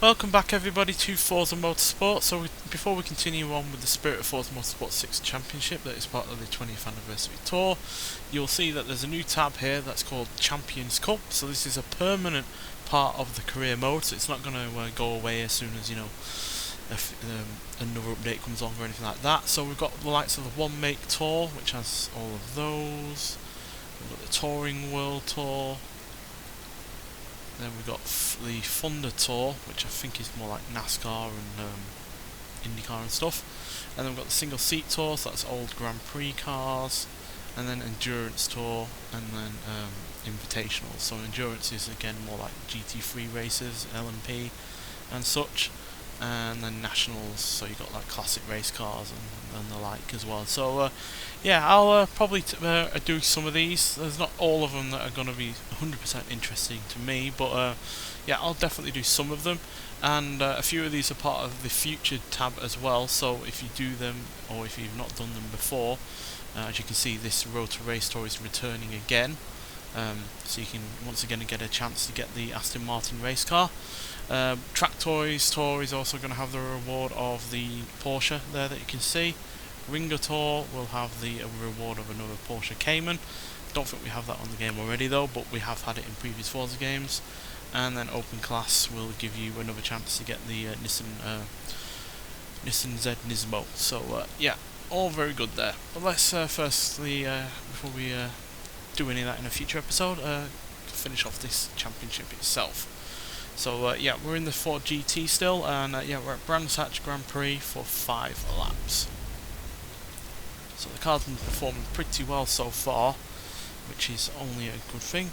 Welcome back everybody to Forza Motorsport. Before we continue on with the Spirit of Forza Motorsport 6 Championship that is part of the 20th Anniversary Tour, you'll see that there's a new tab here that's called Champions Cup. So this is a permanent part of the career mode, so it's not going to go away as soon as, you know, another update comes on or anything like that. So we've got the likes of the One Make Tour, which has all of those. We've got the Touring World Tour. Then we've got the Thunder Tour, which I think is more like NASCAR and IndyCar and stuff. And then we've got the Single Seat Tour, so that's old Grand Prix cars. And then Endurance Tour, and then Invitational. So Endurance is again more like GT3 races, LMP and such. And then Nationals, so you've got like classic race cars and the like as well. So yeah, I'll probably do some of these. There's not all of them that are going to be 100% interesting to me, but yeah, I'll definitely do some of them. And a few of these are part of the Future tab as well, so if you do them, or if you've not done them before, as you can see, this Road to Race Tour is returning again. So you can once again get a chance to get the Aston Martin race car. Track Toys Tour is also going to have the reward of the Porsche there that you can see. Ringer Tour will have the reward of another Porsche Cayman. Don't think we have that on the game already though, but we have had it in previous Forza games. And then Open Class will give you another chance to get the Nissan Z Nismo. So yeah, all very good there. But let's firstly, before we do any of that in a future episode, finish off this championship itself. So yeah, we're in the Ford GT still, and yeah, we're at Brands Hatch Grand Prix for 5 laps. So the car's been performing pretty well so far, which is only a good thing.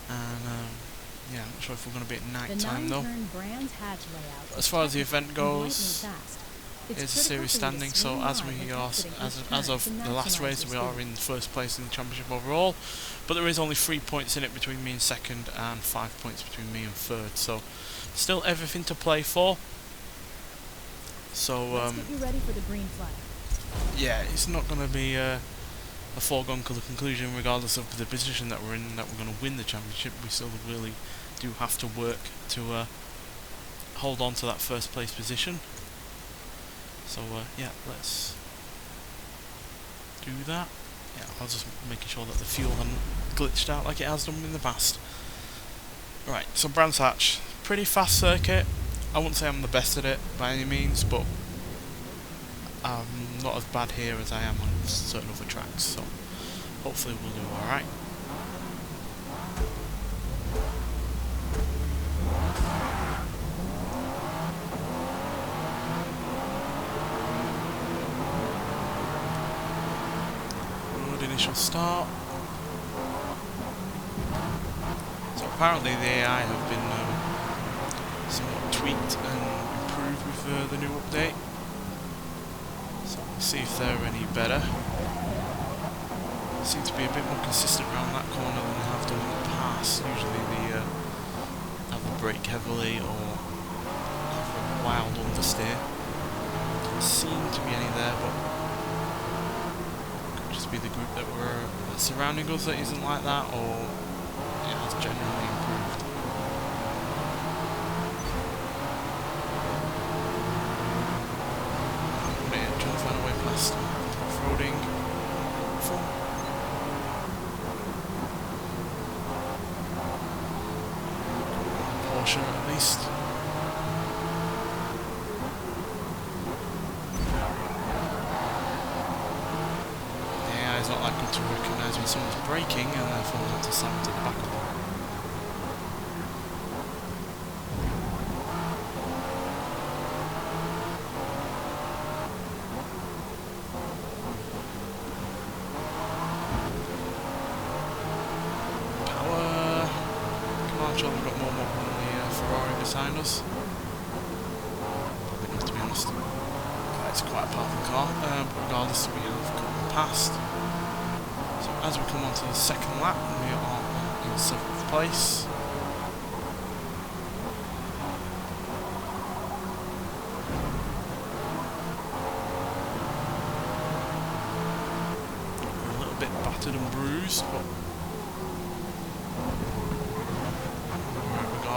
And yeah, I'm not sure if we're going to be at night time though. As far as the event goes, it's a series standing, so as of the last race we are in first place in the championship overall, but there is only 3 points in it between me and second and 5 points between me and third, so still everything to play for. So Let's get you ready for the green flag. yeah, it's not going to be a foregone conclusion regardless of the position that we're in, that we're going to win the championship. We still really do have to work to hold on to that first place position. So yeah, let's do that. Yeah, I was just making sure that the fuel hadn't glitched out like it has done in the past. Right, so Brands Hatch, pretty fast circuit. I wouldn't say I'm the best at it by any means, but I'm not as bad here as I am on certain other tracks, so hopefully we'll do alright. Initial start. So apparently the AI have been somewhat tweaked and improved with the new update. So we'll see if they're any better. Seem to be a bit more consistent around that corner than they have done in the past. Usually they either brake heavily or have a wild understeer. Doesn't seem to be any there, but be the group that we're surrounding us that isn't like that, or it has generally improved. Trying to find a way past off-roading. Porsche at least. It's not that good to recognise when someone's braking and therefore not to slam to the back of them. Power! Come on, sure we've got more than the Ferrari beside us. Probably not, to be honest. It's quite a powerful car, but regardless, we have gotten past. As we come on to the second lap, we are in 7th place. We're a little bit battered and bruised, but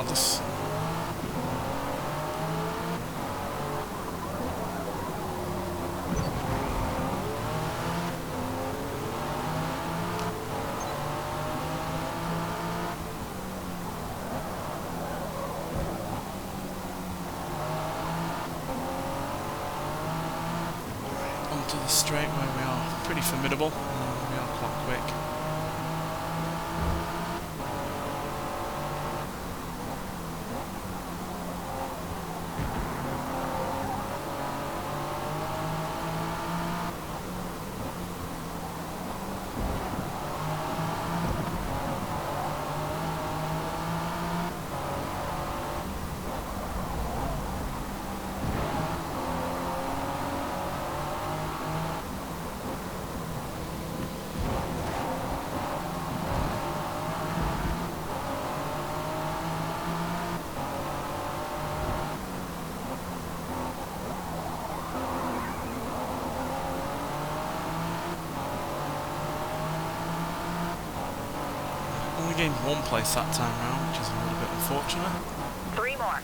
this. Onto the straight where we are pretty formidable. We are quite quick. Only gained one place that time round, which is a little bit unfortunate. 3 more.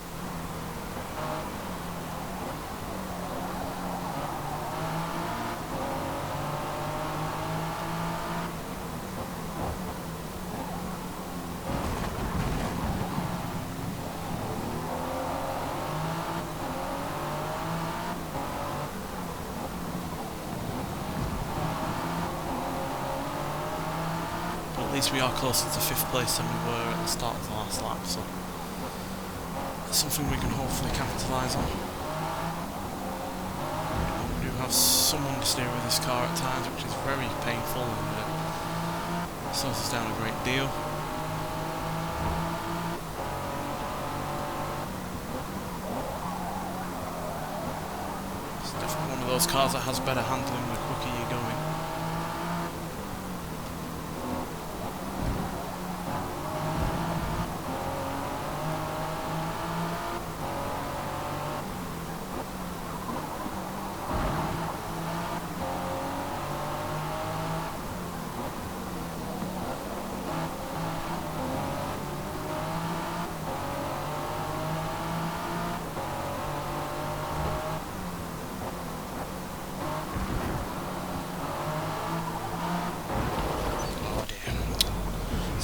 At least we are closer to 5th place than we were at the start of the last lap, so that's something we can hopefully capitalise on. We do have some understeer with this car at times, which is very painful and slows us down a great deal. It's definitely one of those cars that has better handling the quicker you're going.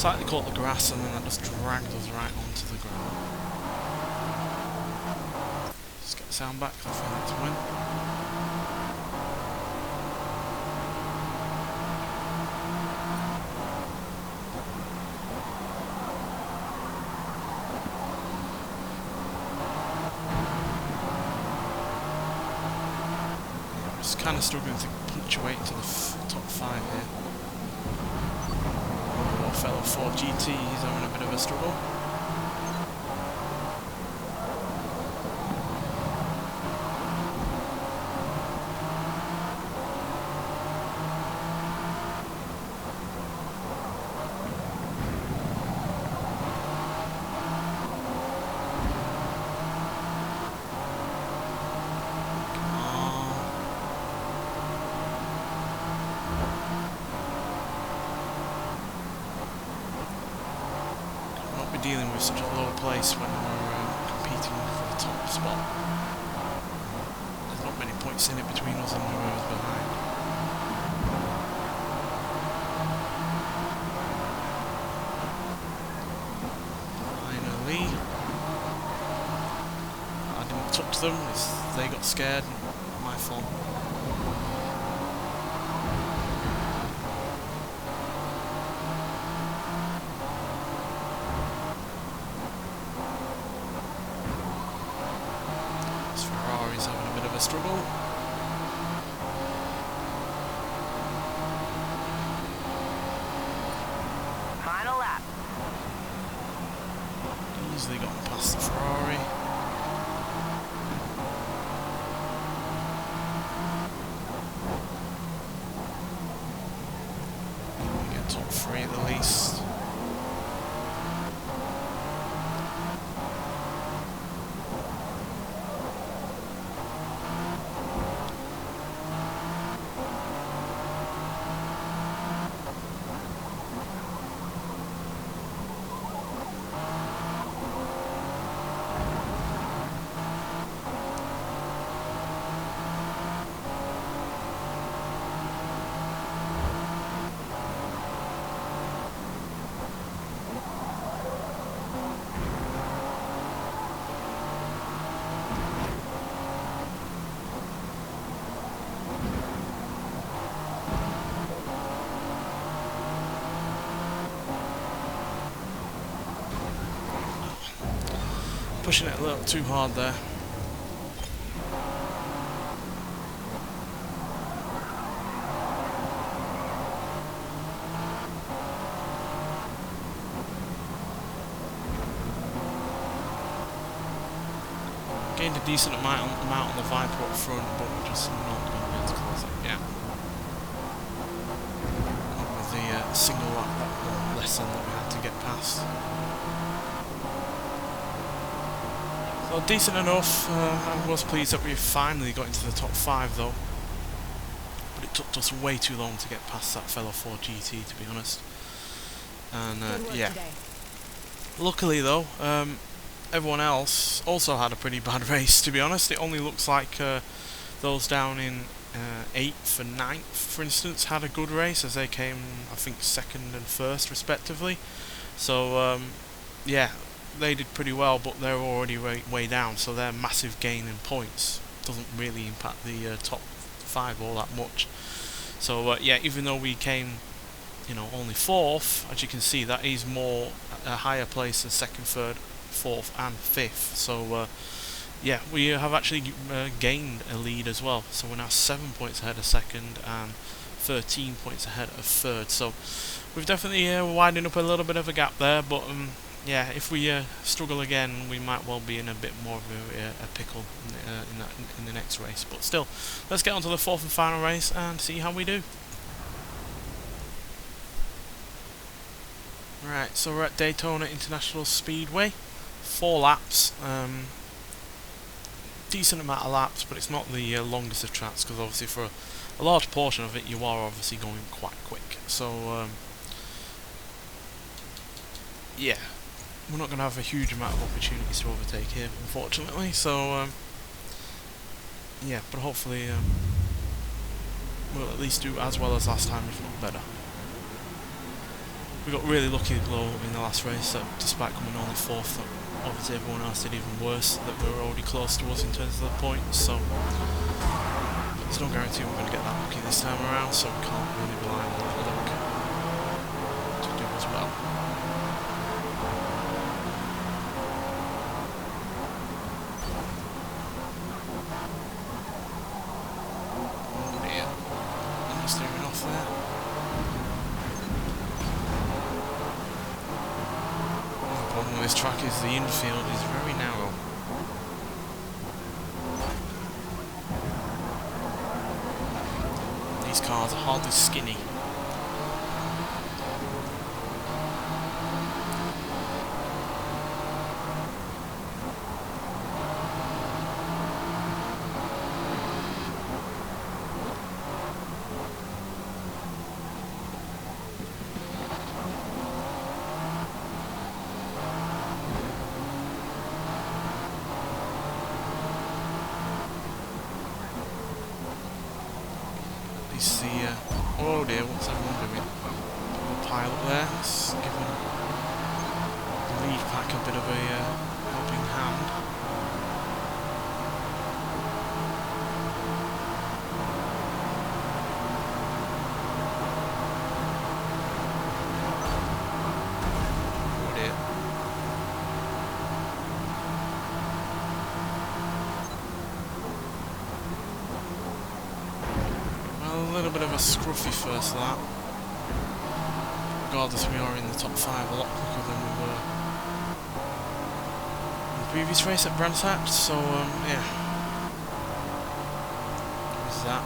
Slightly caught the grass and then that just dragged us right onto the ground. Just get the sound back, I feel like to win. I'm just kind of struggling to punctuate to the top 5 here. Fellow Ford GT, he's having a bit of a struggle. Dealing with such a low place when we're competing for the top spot. There's not many points in it between us and whoever's behind. Finally, I didn't touch them, they got scared, my fault. Struggle. Final lap. Easily gotten past the Ferrari. We get top 3 at the least. pushing it a little too hard there. Gained a decent amount on the Viper up front, but we're just not going to be able to close it. Yeah. Not with the single lap lesson that we had to get past. So decent enough. I was pleased that we finally got into the top 5 though. But it took us way too long to get past that fellow Ford GT, to be honest. And yeah. Today. Luckily though, everyone else also had a pretty bad race, to be honest. It only looks like those down in 8th and 9th, for instance, had a good race, as they came, I think, 2nd and 1st respectively. So yeah, they did pretty well, but they're already way down, so their massive gain in points doesn't really impact the top 5 all that much. So yeah, even though we came, you know, only 4th, as you can see, that is more a higher place than 2nd, 3rd, 4th and 5th. So yeah, we have actually gained a lead as well, so we're now 7 points ahead of 2nd and 13 points ahead of 3rd. So we've definitely widened up a little bit of a gap there, but yeah, if we struggle again, we might well be in a bit more of a pickle in the next race. But still, let's get on to the 4th and final race and see how we do. Right, so we're at Daytona International Speedway. 4 laps. Decent amount of laps, but it's not the longest of tracks, because obviously for a large portion of it you are obviously going quite quick. So yeah, we're not going to have a huge amount of opportunities to overtake here, unfortunately. So yeah, but hopefully we'll at least do as well as last time, if not better. We got really lucky though in the last race that despite coming only 4th, that obviously everyone else did even worse, that they were already close to us in terms of the points. So there's no guarantee we're going to get that lucky this time around, so we can't really rely on that luck to do as well. Oh dear, I'm steering off there. The problem with this track is the infield is very narrow. These cars are hardly skinny. Oh dear, what's everyone doing? Little pile up there. Let's give them the lead pack a bit of a helping hand. Oh dear. A little bit of a scruffy first lap. Regardless, we are in the top 5 a lot quicker than we were in the previous race at Brands Hatch, so yeah. There's that.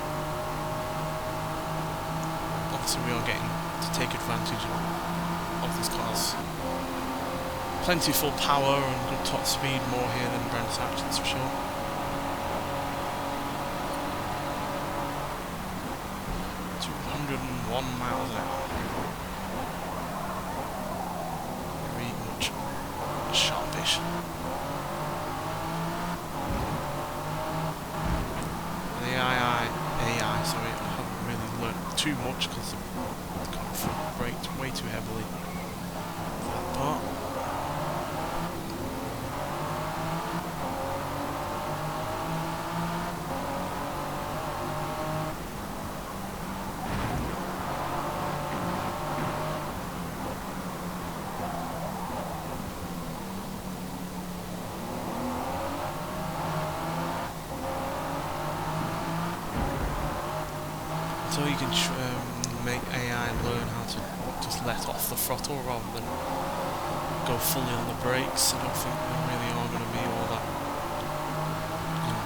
Obviously we are getting to take advantage of these cars. Plenty full power and good top speed, more here than Brands Hatch, that's for sure. 101 miles an hour. Very much sharpish. The AI, sorry, I haven't really learnt too much because I've got front braked way too heavily for that part. So you can make AI learn how to just let off the throttle rather than go fully on the brakes. I don't think they really are going to be all that, you know,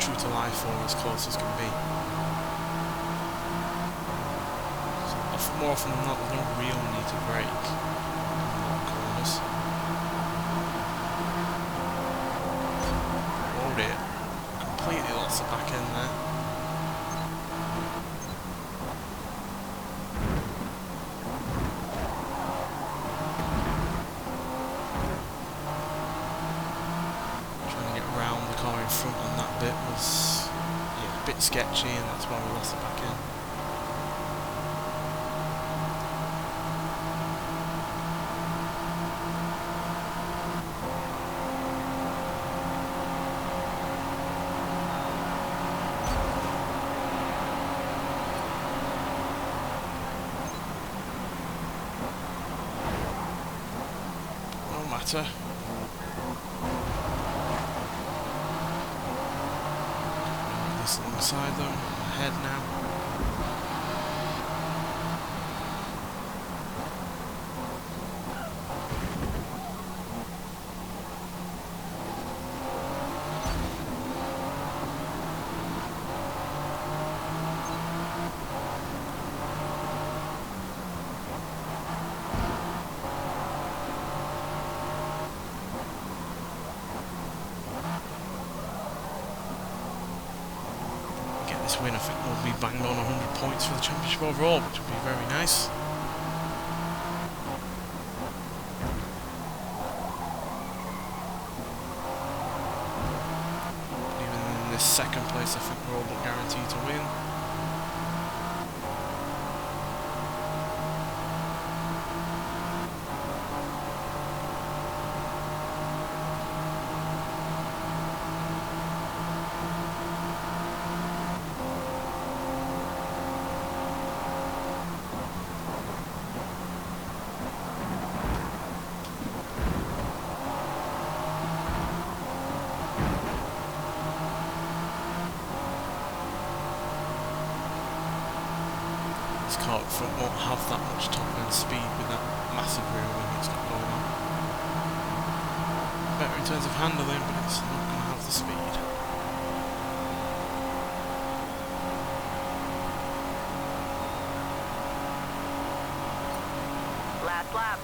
true to life or as close as can be. So more often than not, there's no real need to brake in long corners. Oh dear, completely lost the back end there. In front on that bit was a bit sketchy, and that's why we lost the back end. No matter. Alongside them, ahead now. This win, I think we'll be bang on 100 points for the championship overall, which would be very nice. Even in this second place, I think we're all but guaranteed to win. This car up front won't have that much top end speed with that massive rear wing it's got going on. Better in terms of handling, but it's not going to have the speed. Last lap.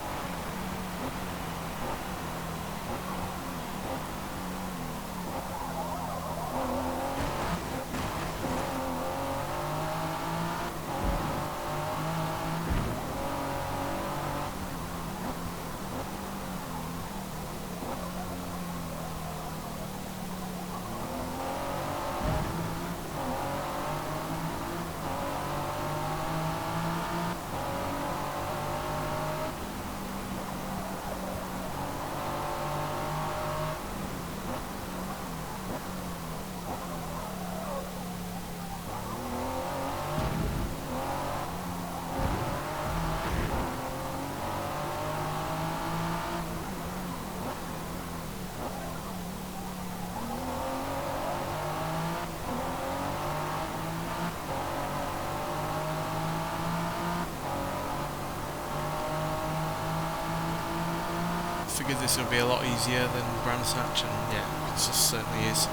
Figured this would be a lot easier than Brands Hatch, and yeah, it just certainly is.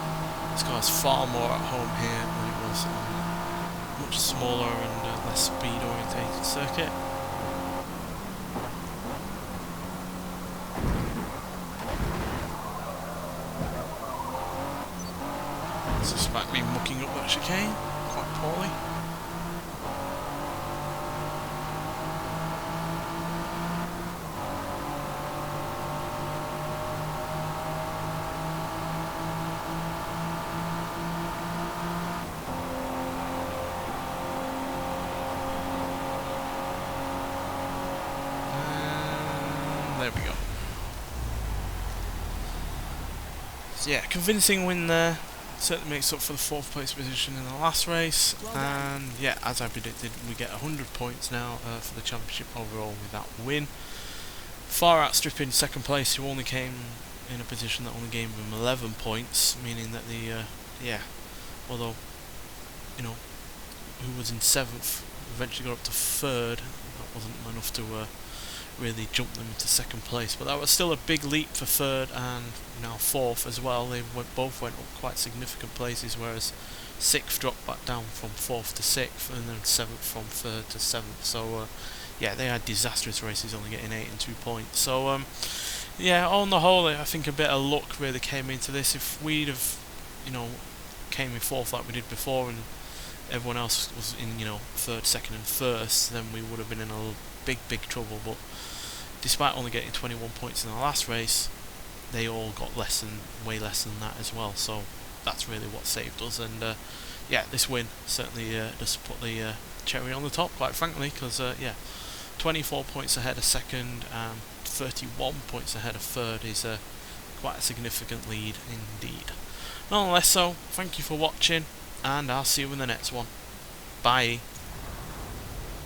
This car's far more at home here than it was on a much smaller and less speed orientated circuit. I suspect me mucking up that chicane quite poorly. There we go. So yeah, convincing win there. Certainly makes up for the 4th place position in the last race. And yeah, as I predicted, we get 100 points now for the championship overall with that win. Far outstripping 2nd place, who only came in a position that only gave him 11 points, meaning that the yeah, although, you know, who was in 7th, eventually got up to 3rd. That wasn't enough to really jump them into 2nd place, but that was still a big leap for 3rd and now 4th as well. They both went up quite significant places, whereas 6th dropped back down from 4th to 6th, and then 7th from 3rd to 7th. So yeah, they had disastrous races, only getting 8 and 2 points. So yeah, on the whole, I think a bit of luck really came into this. If we'd have, came in 4th like we did before, and everyone else was in, 3rd, 2nd and 1st, then we would have been in a big trouble. But despite only getting 21 points in the last race, they all got way less than that as well. So that's really what saved us. And yeah, this win certainly does put the cherry on the top, quite frankly, because yeah, 24 points ahead of 2nd and 31 points ahead of 3rd is quite a significant lead indeed. Nonetheless, so thank you for watching, and I'll see you in the next one. Bye.